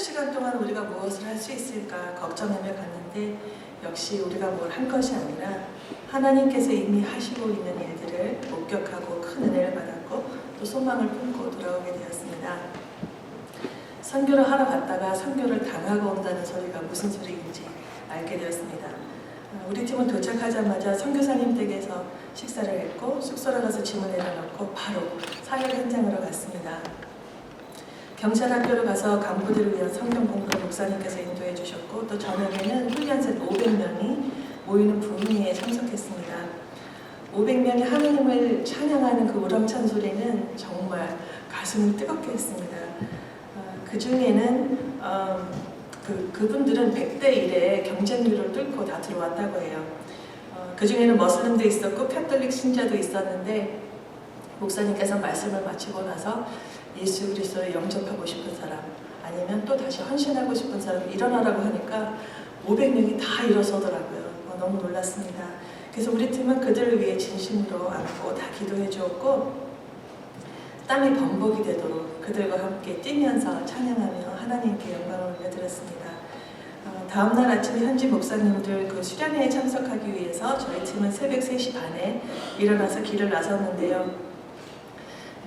시간 동안 우리가 무엇을 할 수 있을까 걱정하며 갔는데 역시 우리가 뭘 한 것이 아니라 하나님께서 이미 하시고 있는 일들을 목격하고 큰 은혜를 받았고 또 소망을 품고 돌아오게 되었습니다. 선교를 하러 갔다가 선교를 당하고 온다는 소리가 무슨 소리인지 알게 되었습니다. 우리 팀은 도착하자마자 선교사님 댁에서 식사를 했고 숙소로 가서 짐을 내려놓고 바로 사역 현장으로 갔습니다. 경찰학교로 가서 간부들을 위한 성경 공부를 목사님께서 인도해 주셨고 또 저녁에는 훈련생 500명이 모이는 부흥회에 참석했습니다. 500명이 하나님을 찬양하는 그 우렁찬 소리는 정말 가슴을 뜨겁게 했습니다. 그 중에는 그분들은 100대 1의 경쟁률을 뚫고 다 들어왔다고 해요. 그 중에는 머슬림도 있었고 카톨릭 신자도 있었는데 목사님께서 말씀을 마치고 나서 예수 그리스도를 영접하고 싶은 사람 아니면 또 다시 헌신하고 싶은 사람이 일어나라고 하니까 500명이 다 일어서더라고요. 너무 놀랐습니다. 그래서 우리 팀은 그들을 위해 진심으로 안고 다 기도해 주었고 땀이 범벅이 되도록 그들과 함께 뛰면서 찬양하며 하나님께 영광을 올려드렸습니다. 다음날 아침에 현지 목사님들 그 수련회에 참석하기 위해서 저희 팀은 새벽 3시 반에 일어나서 길을 나섰는데요.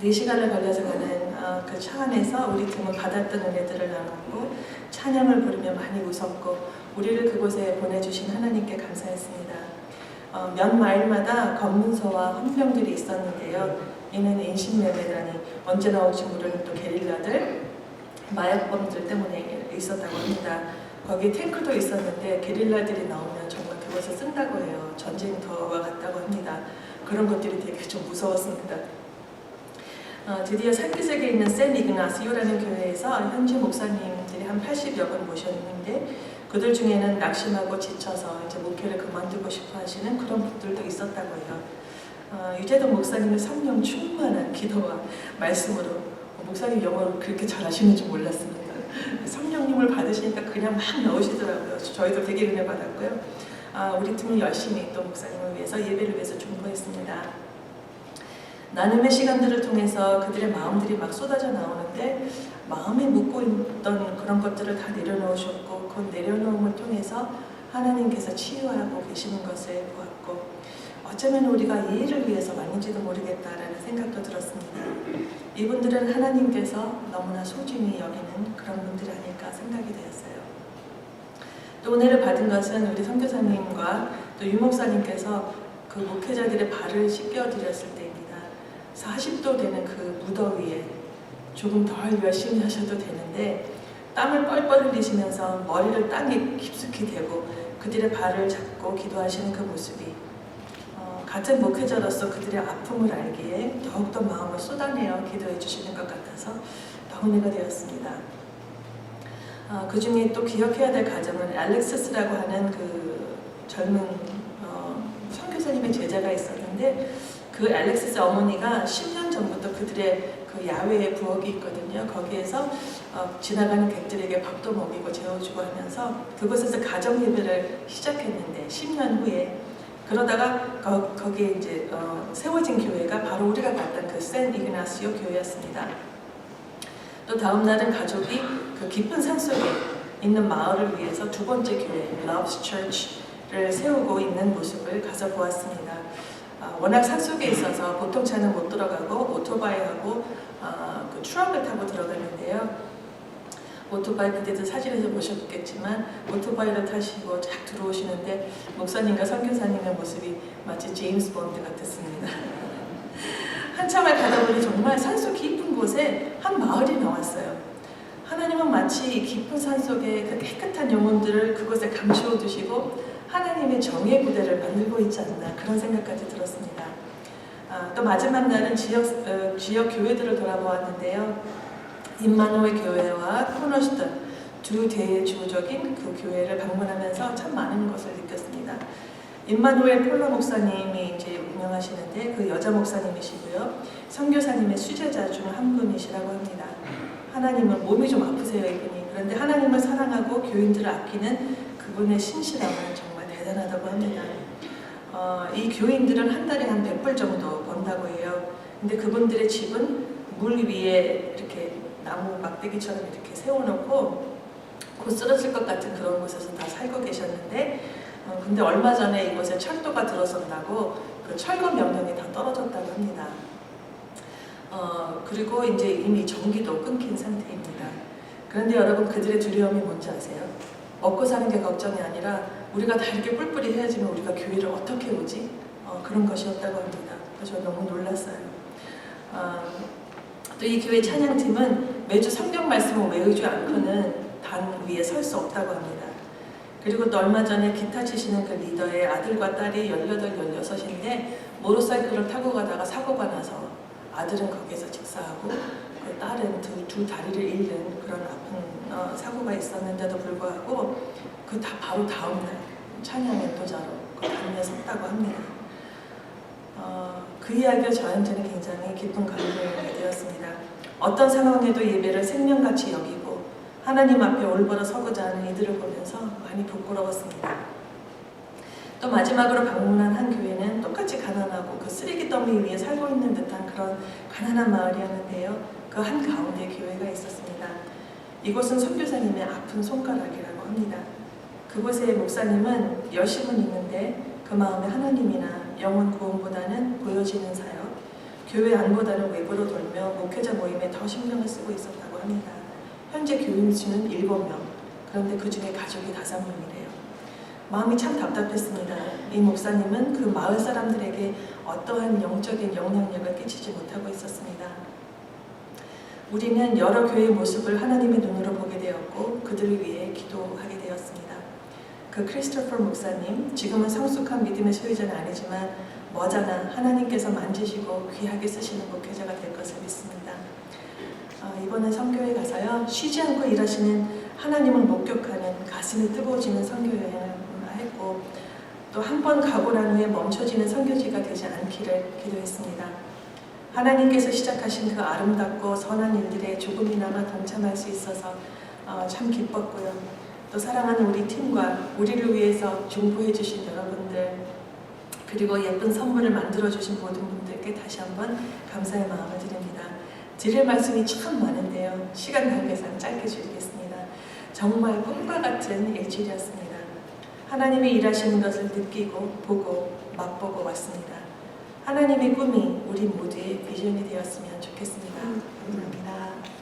4시간을 걸려서 가는 그 차 안에서 우리 팀은 받았던 은혜들을 나눴고 찬양을 부르며 많이 웃었고 우리를 그곳에 보내주신 하나님께 감사했습니다. 몇 마일마다 검문소와 헌병들이 있었는데요. 이는 인신매매단이 언제 나올지 모르는 또 게릴라들, 마약범들 때문에 있었다고 합니다. 거기 탱크도 있었는데 게릴라들이 나오면 정말 그것을 쓴다고 해요. 전쟁터와 같다고 합니다. 그런 것들이 되게 좀 무서웠습니다. 드디어 산기슭에 있는 샌 이그나시오라는 교회에서 현지 목사님들이 한 80여 분 모셨는데 그들 중에는 낙심하고 지쳐서 이제 목회를 그만두고 싶어 하시는 그런 분들도 있었다고 해요. 유재동 목사님은 성령 충만한 기도와 말씀으로 목사님 영어를 그렇게 잘하시는 줄 몰랐습니다. 성령님을 받으시니까 그냥 막 나오시더라고요. 저희도 되게 은혜 받았고요. 우리 팀은 열심히 또 목사님을 위해서 예배를 위해서 중보했습니다. 나눔의 시간들을 통해서 그들의 마음들이 막 쏟아져 나오는데 마음에 묻고 있던 그런 것들을 다 내려놓으셨고 그 내려놓음을 통해서 하나님께서 치유하고 계시는 것을 보았고 어쩌면 우리가 이 일을 위해서 왔는지도 모르겠다라는 생각도 들었습니다. 이분들은 하나님께서 너무나 소중히 여기는 그런 분들이 아닐까 생각이 되었어요. 또 은혜를 받은 것은 우리 선교사님과 또 유목사님께서 그 목회자들의 발을 씻겨드렸을 때입니다. 40도 되는 그 무더위에 조금 덜 열심히 하셔도 되는데 땀을 뻘뻘 흘리시면서 머리를 땅에 깊숙이 대고 그들의 발을 잡고 기도하시는 그 모습이 같은 목회자로서 그들의 아픔을 알기에 더욱더 마음을 쏟아내어 기도해 주시는 것 같아서 너무 은혜가 되었습니다. 그 중에 또 기억해야 될 가정은 알렉시스라고 하는 그 젊은 선교사님의 제자가 있었는데 그 알렉시스 어머니가 10년 전부터 그들의 그 야외에 부엌이 있거든요. 거기에서 지나가는 객들에게 밥도 먹이고 재워주고 하면서 그곳에서 가정 예배를 시작했는데 10년 후에 그러다가 거기에 이제 세워진 교회가 바로 우리가 봤던 그 샌 이그나시오 교회였습니다. 또 다음 날은 가족이 그 깊은 산속에 있는 마을을 위해서 두 번째 교회 Love's Church를 세우고 있는 모습을 가서 보았습니다. 워낙 산속에 있어서 보통 차는 못 들어가고 오토바이하고 그 트럭을 타고 들어가는데요. 오토바이 그때도 사진에서 보셨겠지만 오토바이를 타시고 쫙 들어오시는데 목사님과 선교사님의 모습이 마치 제임스 본드 같았습니다. 한참을 가다 보니 정말 산속 깊은 곳에 한 마을이 나왔어요. 하나님은 마치 깊은 산속에 그 깨끗한 영혼들을 그곳에 감추어 두시고 하나님의 정의 부대를 만들고 있지 않나 그런 생각까지 들었습니다. 또 마지막 날은 지역 교회들을 돌아보았는데요. 임마누엘 교회와 코너스턴 두 대주적인 그 교회를 방문하면서 참 많은 것을 느꼈습니다. 임마누엘 폴로 목사님이 이제 운영하시는데 그 여자 목사님이시고요. 선교사님의 수제자 중 한 분이시라고 합니다. 하나님은 몸이 좀 아프세요 이분이. 그런데 하나님을 사랑하고 교인들을 아끼는 그분의 신실함은 정말 대단하다고 합니다. 이 교인들은 한 달에 한 100불 정도 번다고 해요. 근데 그분들의 집은 물 위에 이렇게 나무 막대기처럼 이렇게 세워놓고 곧 쓰러질 것 같은 그런 곳에서 다 살고 계셨는데 근데 얼마 전에 이곳에 철도가 들어선다고 그 철거 명령이 다 떨어졌다고 합니다. 그리고 이제 이미 전기도 끊긴 상태입니다. 그런데 여러분 그들의 두려움이 뭔지 아세요? 먹고 사는 게 걱정이 아니라 우리가 다 이렇게 뿔뿔이 헤어지면 우리가 교회를 어떻게 오지? 그런 것이었다고 합니다. 그래서 너무 놀랐어요. 또 이 교회 찬양팀은 매주 성경 말씀을 외우지 않고는 단 위에 설 수 없다고 합니다. 그리고 또 얼마 전에 기타 치시는 그 리더의 아들과 딸이 18, 16인데 모tor사이클을 타고 가다가 사고가 나서 아들은 거기에서 직사하고 그 딸은 두 다리를 잃는 그런 아픈 사고가 있었는데도 불구하고 그 바로 다음날 찬양 인도자로 그 단위에 섰다고 합니다. 그 이야기가 저한테는 굉장히 기쁜 감동이 되었습니다. 어떤 상황에도 예배를 생명같이 여기고 하나님 앞에 올바로 서고자 하는 이들을 보면서 많이 부끄러웠습니다. 또 마지막으로 방문한 한 교회는 똑같이 가난하고 그 쓰레기 더미 위에 살고 있는 듯한 그런 가난한 마을이었는데요. 그 한가운데 교회가 있었습니다. 이곳은 선교사님의 아픈 손가락이라고 합니다. 그곳의 목사님은 열심은 있는데 그 마음에 하나님이나 영혼 구원보다는 보여지는 사역, 교회 안보다는 외부로 돌며 목회자 모임에 더 신경을 쓰고 있었다고 합니다. 현재 교인 수는 7명, 그런데 그 중에 가족이 5명이래요. 마음이 참 답답했습니다. 이 목사님은 그 마을 사람들에게 어떠한 영적인 영향력을 끼치지 못하고 있었습니다. 우리는 여러 교회의 모습을 하나님의 눈으로 보게 되었고 그들을 위해 기도하게 되었습니다. 그 크리스토퍼 목사님, 지금은 성숙한 믿음의 소유자는 아니지만 머지않아 하나님께서 만지시고 귀하게 쓰시는 목회자가 될 것을 믿습니다. 이번에 선교회 가서요, 쉬지 않고 일하시는 하나님을 목격하는 가슴이 뜨거워지는 선교여행을 했고 또 한 번 가고 난 후에 멈춰지는 선교지가 되지 않기를 기도했습니다. 하나님께서 시작하신 그 아름답고 선한 일들에 조금이나마 동참할 수 있어서 참 기뻤고요. 또 사랑하는 우리 팀과 우리를 위해서 중보해 주신 여러분들, 그리고 예쁜 선물을 만들어 주신 모든 분들께 다시 한번 감사의 마음을 드립니다. 드릴 말씀이 참 많은데요. 시간 관계상 짧게 줄이겠습니다. 정말 꿈과 같은 일주일이었습니다. 하나님이 일하시는 것을 느끼고 보고 맛보고 왔습니다. 하나님의 꿈이 우리 모두의 비전이 되었으면 좋겠습니다. 감사합니다.